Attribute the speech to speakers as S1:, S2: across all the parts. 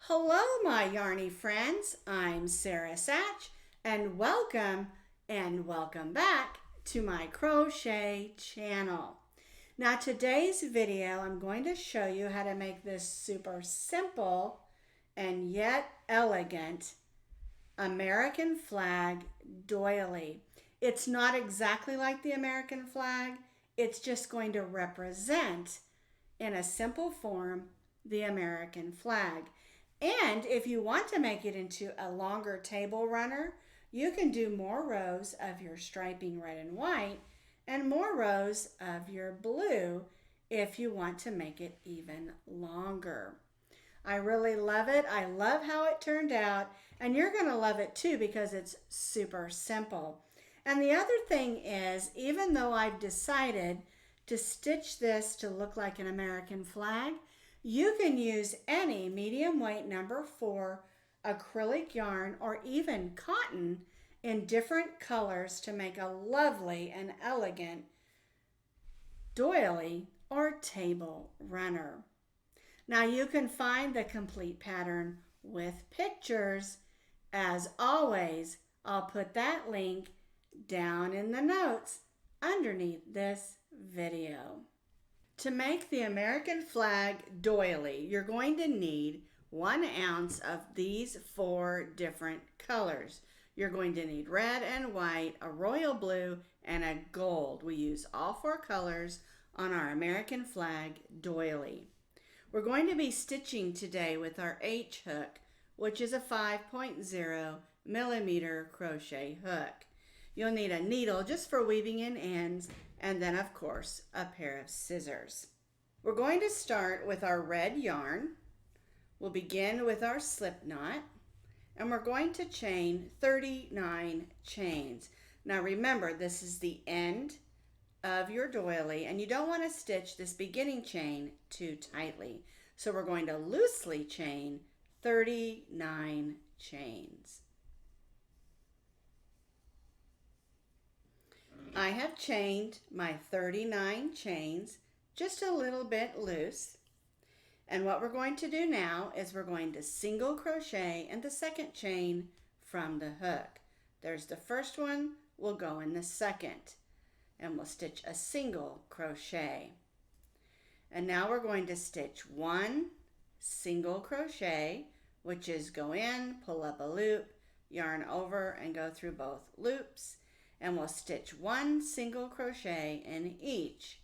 S1: Hello, my yarny friends. I'm Sara Sach, and welcome back to my crochet channel. Now, today's video, I'm going to show you how to make this super simple and yet elegant American flag doily. It's not exactly like the American flag. It's just going to represent, in a simple form, the American flag. And if you want to make it into a longer table runner, you can do more rows of your striping red and white and more rows of your blue if you want to make it even longer. I really love it. I love how it turned out, and you're going to love it too because it's super simple. And the other thing is, even though I've decided to stitch this to look like an American flag, you can use any medium weight number 4 acrylic yarn or even cotton in different colors to make a lovely and elegant doily or table runner. Now you can find the complete pattern with pictures. As always, I'll put that link down in the notes underneath this video. To make the American flag doily, you're going to need 1 ounce of these 4 different colors. You're going to need red and white, a royal blue, and a gold. We use all 4 colors on our American flag doily. We're going to be stitching today with our H hook, which is a 5.0 millimeter crochet hook. You'll need a needle just for weaving in ends, and then of course a pair of scissors. We're going to start with our red yarn. We'll begin with our slip knot, and we're going to chain 39 chains. Now remember, this is the end of your doily, and you don't want to stitch this beginning chain too tightly. So we're going to loosely chain 39 chains. I have chained my 39 chains just a little bit loose. And what we're going to do now is we're going to single crochet in the second chain from the hook. There's the first one, we'll go in the second, and we'll stitch a single crochet. And now we're going to stitch 1 single crochet, which is go in, pull up a loop, yarn over, and go through both loops. And we'll stitch 1 single crochet in each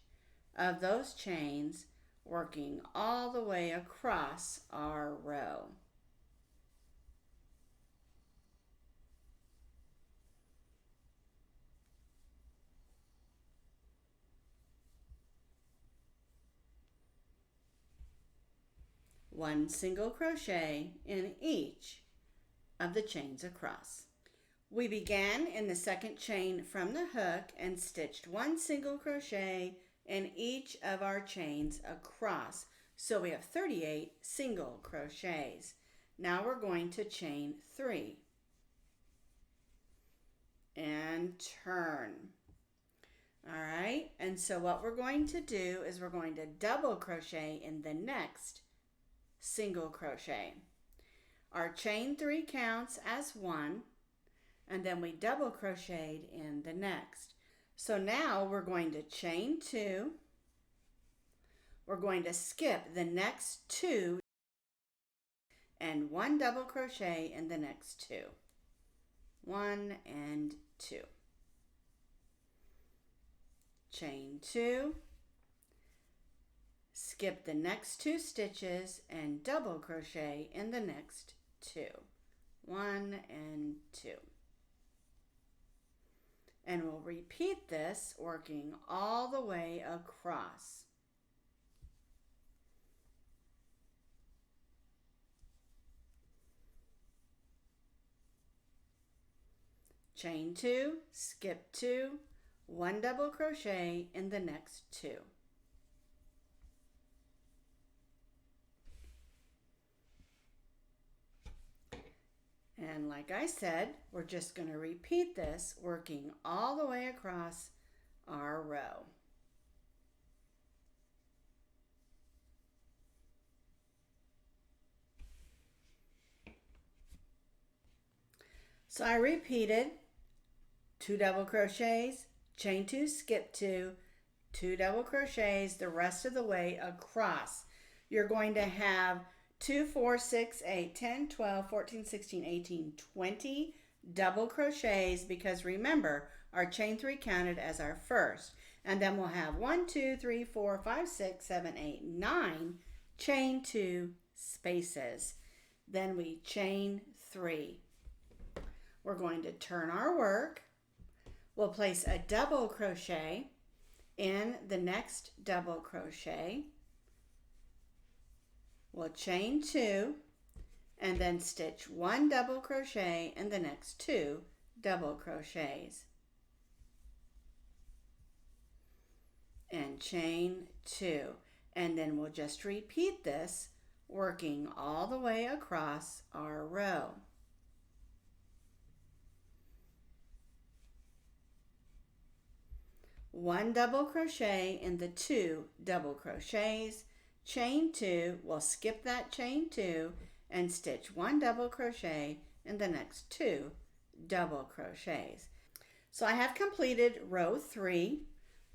S1: of those chains, working all the way across our row. One single crochet in each of the chains across. We began in the second chain from the hook and stitched 1 single crochet in each of our chains across. So we have 38 single crochets. Now we're going to chain 3 and turn. All right, and so what we're going to do is we're going to double crochet in the next single crochet. Our chain 3 counts as 1. And then we double crocheted in the next. So now we're going to chain 2. We're going to skip the next 2 and 1 double crochet in the next 2. 1 and 2. Chain 2. Skip the next 2 stitches and double crochet in the next 2. 1 and 2. And we'll repeat this, working all the way across. Chain 2, skip 2, 1 double crochet in the next 2. And like I said, we're just going to repeat this, working all the way across our row. So I repeated 2 double crochets, chain 2, skip 2, 2 double crochets the rest of the way across. You're going to have 2, 4, 6, 8, 10, 12, 14, 16, 18, 20 double crochets, because remember, our chain 3 counted as our first. And then we'll have 1, 2, 3, 4, 5, 6, 7, 8, 9 chain 2 spaces. Then we chain 3. We're going to turn our work. We'll place a double crochet in the next double crochet. We'll chain 2 and then stitch 1 double crochet in the next 2 double crochets. And chain 2. And then we'll just repeat this, working all the way across our row. One double crochet in the 2 double crochets, chain 2, we'll skip that chain 2 and stitch 1 double crochet in the next 2 double crochets. So I have completed row 3.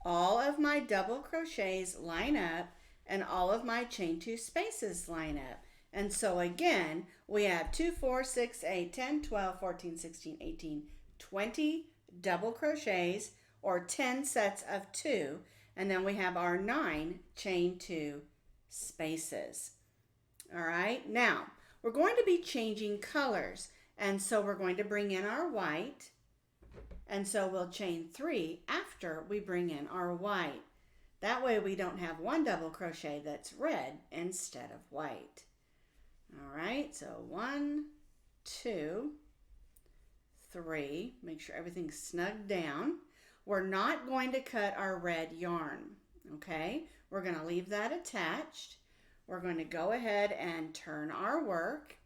S1: All of my double crochets line up and all of my chain 2 spaces line up. And so again, we have 2, 4, 6, 8, 10, 12, 14, 16, 18, 20 double crochets, or 10 sets of 2, and then we have our 9 chain 2 spaces. All right, now we're going to be changing colors, and so we're going to bring in our white, and so we'll chain 3 after we bring in our white. That way we don't have 1 double crochet that's red instead of white. All right, so 1, 2, 3, make sure everything's snug down. We're not going to cut our red yarn, okay? We're going to leave that attached. We're going to go ahead and turn our work,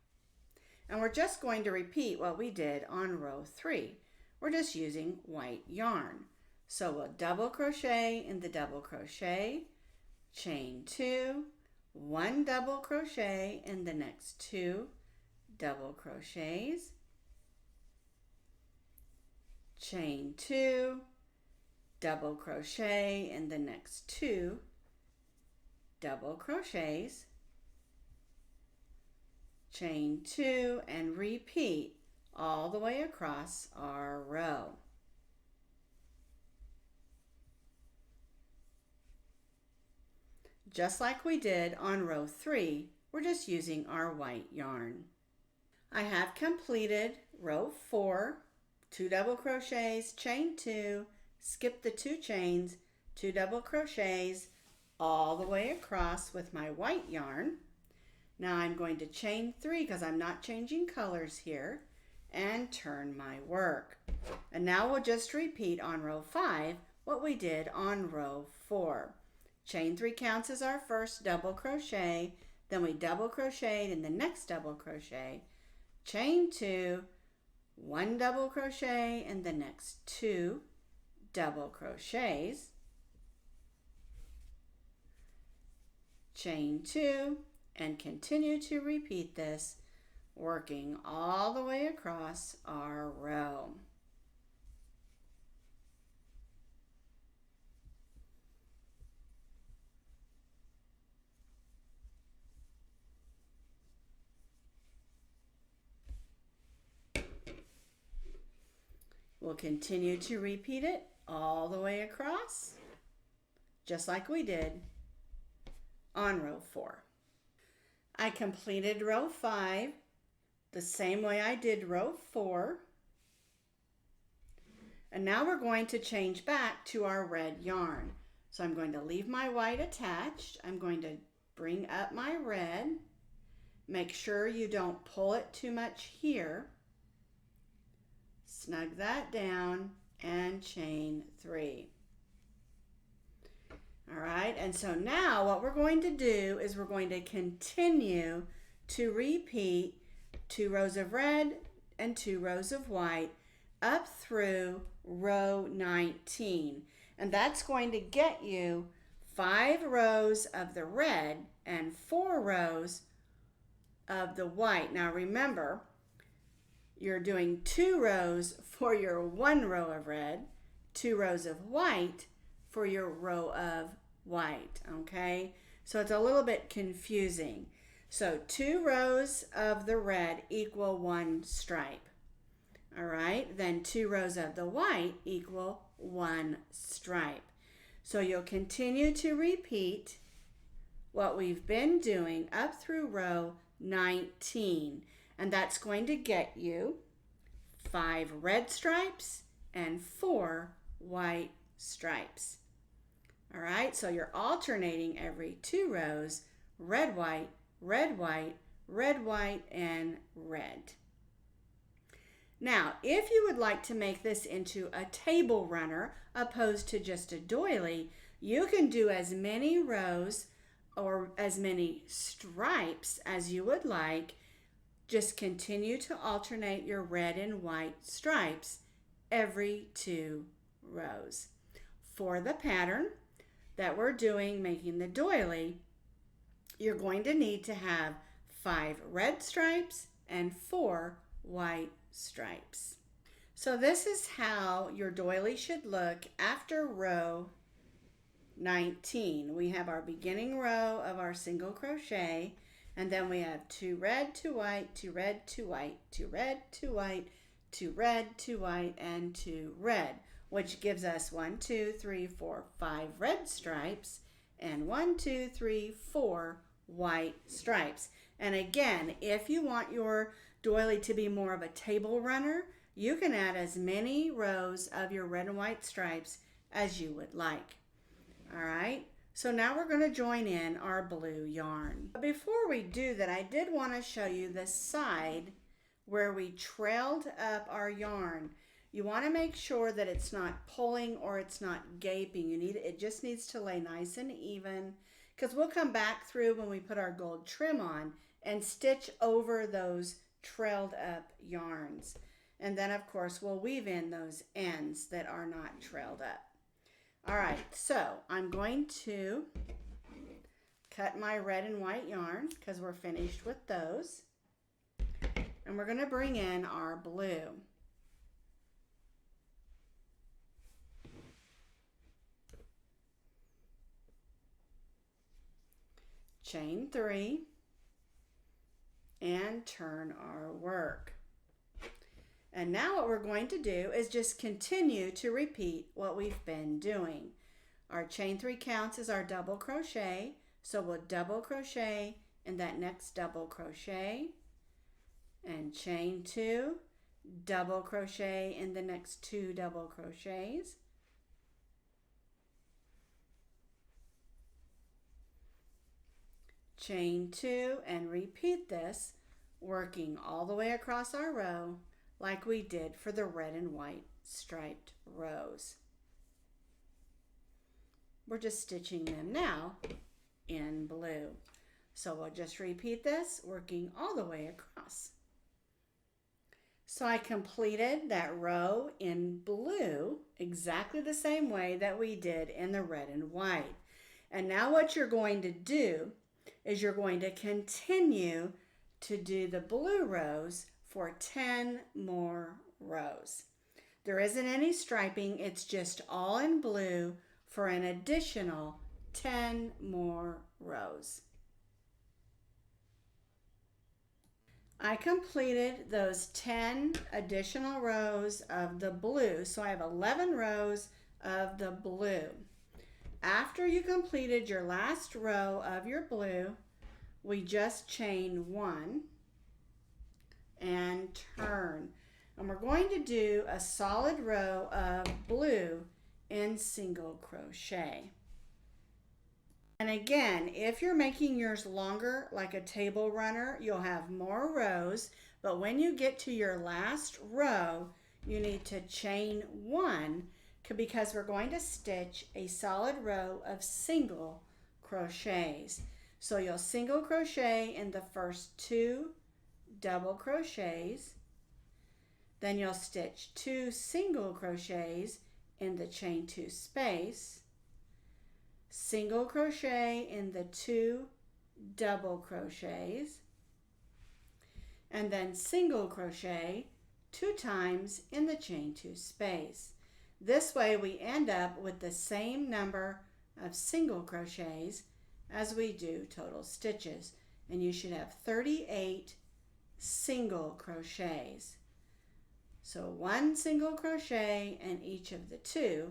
S1: and we're just going to repeat what we did on row 3. We're just using white yarn. So we'll double crochet in the double crochet, chain 2, 1 double crochet in the next 2 double crochets, chain 2, double crochet in the next 2 double crochets, chain 2, and repeat all the way across our row. Just like we did on row 3, we're just using our white yarn. I have completed row 4, 2 double crochets, chain 2, skip the 2 chains, 2 double crochets all the way across with my white yarn. Now I'm going to chain 3 because I'm not changing colors here, and turn my work. And now we'll just repeat on row 5 what we did on row 4. Chain 3 counts as our first double crochet, then we double crocheted in the next double crochet, chain 2, 1 double crochet in the next 2 double crochets, chain 2, and continue to repeat this, working all the way across our row. We'll continue to repeat it all the way across, just like we did on row 4. I completed row 5 the same way I did row 4. And now we're going to change back to our red yarn. So I'm going to leave my white attached. I'm going to bring up my red. Make sure you don't pull it too much here. Snug that down and chain 3. All right, and so now what we're going to do is we're going to continue to repeat 2 rows of red and 2 rows of white up through row 19. And that's going to get you 5 rows of the red and 4 rows of the white. Now remember, you're doing 2 rows for your 1 row of red, 2 rows of white for your row of white, okay? So it's a little bit confusing. So 2 rows of the red equal 1 stripe. All right, then 2 rows of the white equal 1 stripe. So you'll continue to repeat what we've been doing up through row 19, and that's going to get you 5 red stripes and 4 white stripes. All right, so you're alternating every 2 rows, red, white, red, white, red, white, and red. Now, if you would like to make this into a table runner opposed to just a doily, you can do as many rows or as many stripes as you would like. Just continue to alternate your red and white stripes every 2 rows. For the pattern that we're doing, making the doily, you're going to need to have 5 red stripes and 4 white stripes. So this is how your doily should look after row 19. We have our beginning row of our single crochet, and then we have 2 red, 2 white, 2 red, 2 white, 2 red, 2 white, 2 red, 2 white, and 2 red, which gives us 1, 2, 3, 4, 5 red stripes and 1, 2, 3, 4 white stripes. And again, if you want your doily to be more of a table runner, you can add as many rows of your red and white stripes as you would like. All right, so now we're going to join in our blue yarn. But before we do that, I did want to show you the side where we trailed up our yarn. You want to make sure that it's not pulling or it's not gaping. It just needs to lay nice and even, because we'll come back through when we put our gold trim on and stitch over those trailed up yarns. And then of course we'll weave in those ends that are not trailed up. All right, so I'm going to cut my red and white yarn because we're finished with those. And we're going to bring in our blue. Chain 3 and turn our work. And now what we're going to do is just continue to repeat what we've been doing. Our chain 3 counts as our double crochet, so we'll double crochet in that next double crochet and chain 2, double crochet in the next 2 double crochets, chain 2, and repeat this, working all the way across our row like we did for the red and white striped rows. We're just stitching them now in blue. So we'll just repeat this, working all the way across. So I completed that row in blue exactly the same way that we did in the red and white. And now what you're going to do is you're going to continue to do the blue rows for 10 more rows. There isn't any striping, it's just all in blue for an additional 10 more rows. I completed those 10 additional rows of the blue, so I have 11 rows of the blue. After you completed your last row of your blue, we just chain 1 and turn. And we're going to do a solid row of blue in single crochet. And again, if you're making yours longer like a table runner, you'll have more rows, but when you get to your last row, you need to chain 1 because we're going to stitch a solid row of single crochets. So you'll single crochet in the first 2 double crochets, then you'll stitch 2 single crochets in the chain 2 space, single crochet in the 2 double crochets, and then single crochet 2 times in the chain 2 space. This way we end up with the same number of single crochets as we do total stitches, and you should have 38 single crochets. So 1 single crochet in each of the 2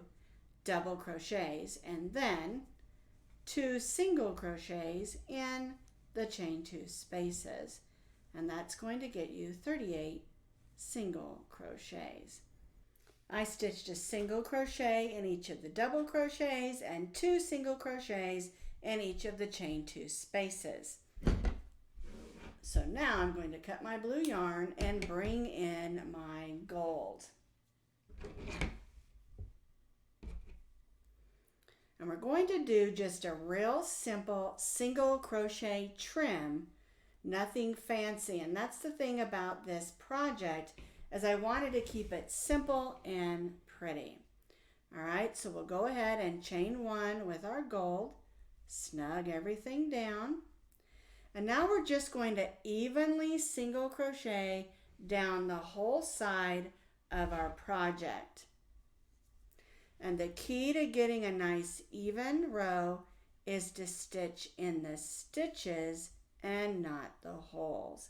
S1: double crochets, and then 2 single crochets in the chain 2 spaces, and that's going to get you 38 single crochets. I stitched a single crochet in each of the double crochets and 2 single crochets in each of the chain 2 spaces. So now I'm going to cut my blue yarn and bring in my gold. And we're going to do just a real simple single crochet trim, nothing fancy. And that's the thing about this project, is I wanted to keep it simple and pretty. All right, so we'll go ahead and chain 1 with our gold, snug everything down. And now we're just going to evenly single crochet down the whole side of our project. And the key to getting a nice even row is to stitch in the stitches and not the holes.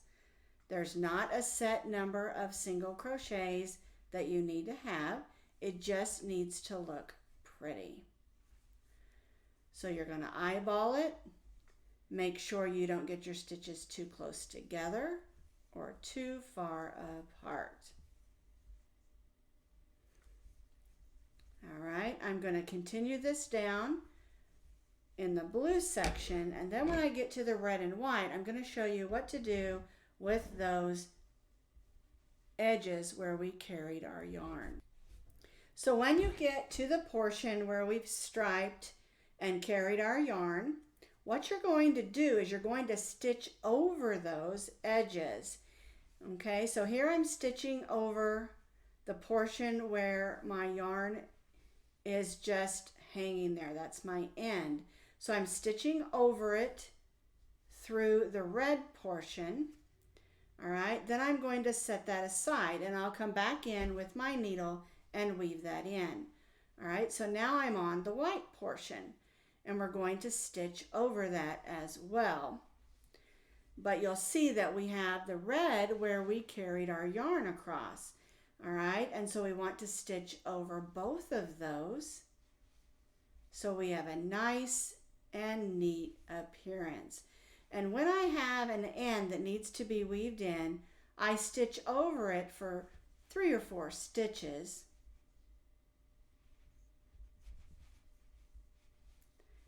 S1: There's not a set number of single crochets that you need to have. It just needs to look pretty. So you're going to eyeball it. Make sure you don't get your stitches too close together or too far apart. All right, I'm going to continue this down in the blue section, and then when I get to the red and white, I'm going to show you what to do with those edges where we carried our yarn. So when you get to the portion where we've striped and carried our yarn, what you're going to do is you're going to stitch over those edges. Okay, so here I'm stitching over the portion where my yarn is just hanging there. That's my end. So I'm stitching over it through the red portion. All right, then I'm going to set that aside, and I'll come back in with my needle and weave that in. All right, so now I'm on the white portion, and we're going to stitch over that as well. But you'll see that we have the red where we carried our yarn across. All right, and so we want to stitch over both of those so we have a nice and neat appearance. And when I have an end that needs to be weaved in, I stitch over it for 3 or 4 stitches.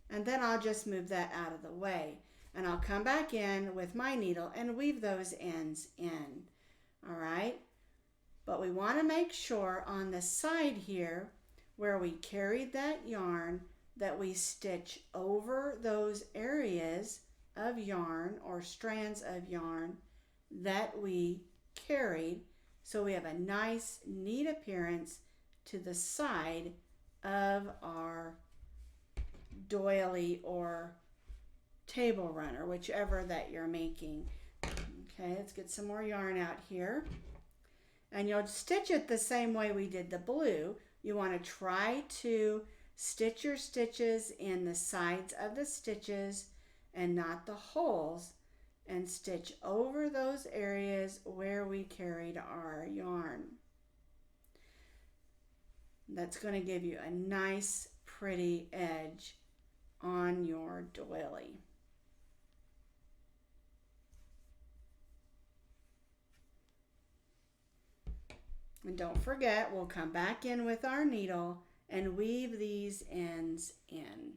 S1: And then I'll just move that out of the way. And I'll come back in with my needle and weave those ends in. All right? But we want to make sure on the side here where we carried that yarn that we stitch over those areas of yarn or strands of yarn that we carried, so we have a nice neat appearance to the side of our doily or table runner, whichever that you're making. Okay, let's get some more yarn out here. And you'll stitch it the same way we did the blue. You want to try to stitch your stitches in the sides of the stitches and not the holes, and stitch over those areas where we carried our yarn. That's going to give you a nice pretty edge on your doily. And don't forget, we'll come back in with our needle and weave these ends in.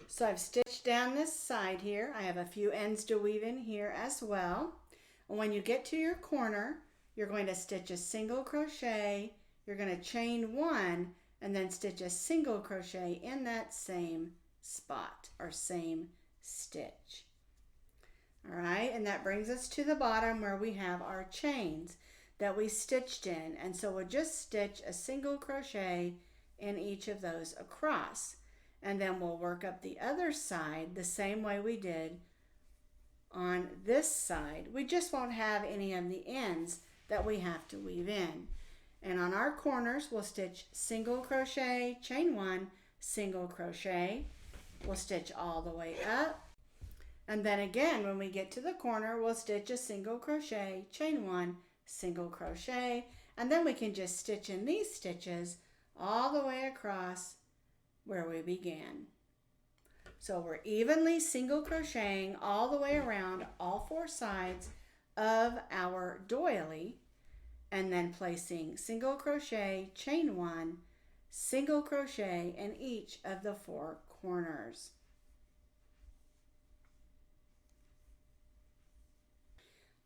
S1: So I've stitched down this side here. I have a few ends to weave in here as well. And when you get to your corner, you're going to stitch a single crochet. You're going to chain 1 and then stitch a single crochet in that same spot or same stitch. All right, and that brings us to the bottom where we have our chains that we stitched in, and so we'll just stitch a single crochet in each of those across, and then we'll work up the other side the same way we did on this side. We just won't have any of the ends that we have to weave in. And on our corners, we'll stitch single crochet, chain 1, single crochet. We'll stitch all the way up. And then again, when we get to the corner, we'll stitch a single crochet, chain 1, single crochet, and then we can just stitch in these stitches all the way across where we began. So we're evenly single crocheting all the way around all 4 sides of our doily, and then placing single crochet, chain 1, single crochet in each of the 4 corners.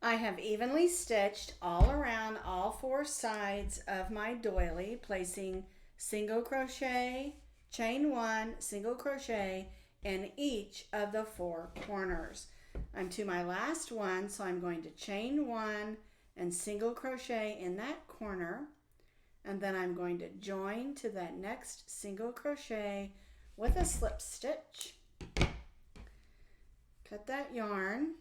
S1: I have evenly stitched all around all 4 sides of my doily, placing single crochet, chain 1, single crochet in each of the 4 corners. I'm to my last one, so I'm going to chain 1 and single crochet in that corner, and then I'm going to join to that next single crochet with a slip stitch. Cut that yarn,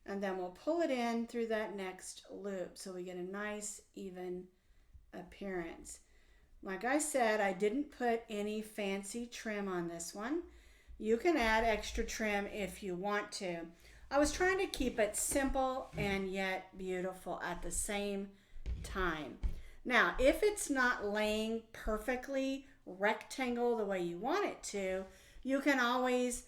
S1: and then we'll pull it in through that next loop so we get a nice even appearance. Like I said, I didn't put any fancy trim on this one. You can add extra trim if you want to. I was trying to keep it simple and yet beautiful at the same time. Now, if it's not laying perfectly rectangle the way you want it to, you can always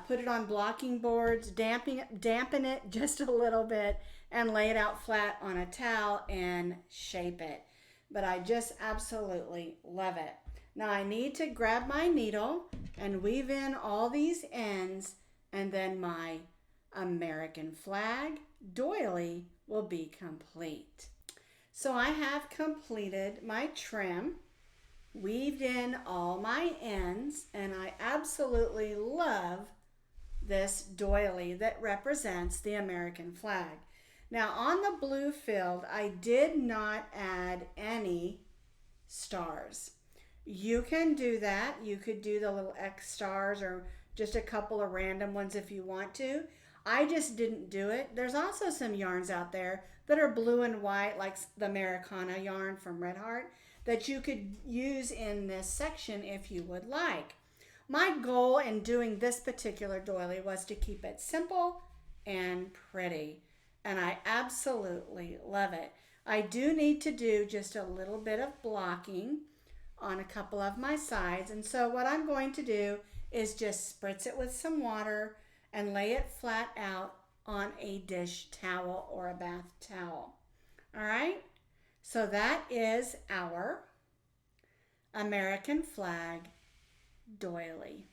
S1: put it on blocking boards, dampen it just a little bit, and lay it out flat on a towel and shape it. But I just absolutely love it. Now I need to grab my needle and weave in all these ends, and then my American flag doily will be complete. So I have completed my trim, weaved in all my ends, and I absolutely love this doily that represents the American flag. Now on the blue field, I did not add any stars. You can do that. You could do the little X stars or just a couple of random ones if you want to. I just didn't do it. There's also some yarns out there that are blue and white, like the Americana yarn from Red Heart, that you could use in this section if you would like. My goal in doing this particular doily was to keep it simple and pretty, and I absolutely love it. I do need to do just a little bit of blocking on a couple of my sides, and so what I'm going to do is just spritz it with some water and lay it flat out on a dish towel or a bath towel. All right, so that is our American flag doily.